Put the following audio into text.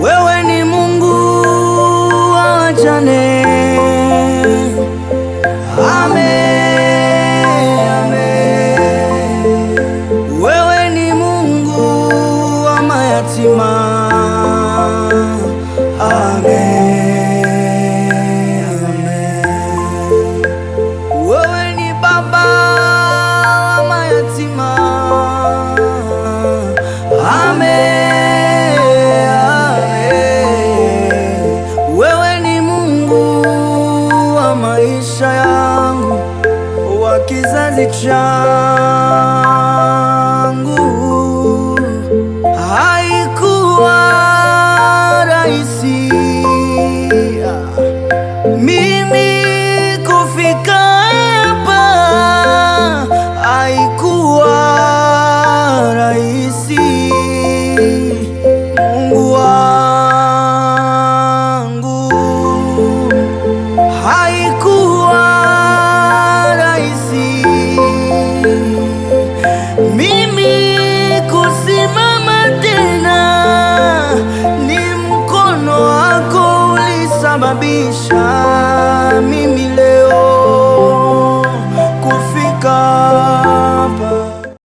Wewe ni Mungu wa wajane. Amen, amen. Wewe ni Mungu wa mayatima. Amen, amen. Wewe ni Baba wa mayatima. Amen, amen. Wewe ni Mungu wa maisha yangu, wa kizazi changu. Haikuwa rahisi mimi kufika hapa, haikuwa rahisi. Mungu wangu, haikuwa rahisi mimi kusimama tena, ni mkono wako ulisababisha.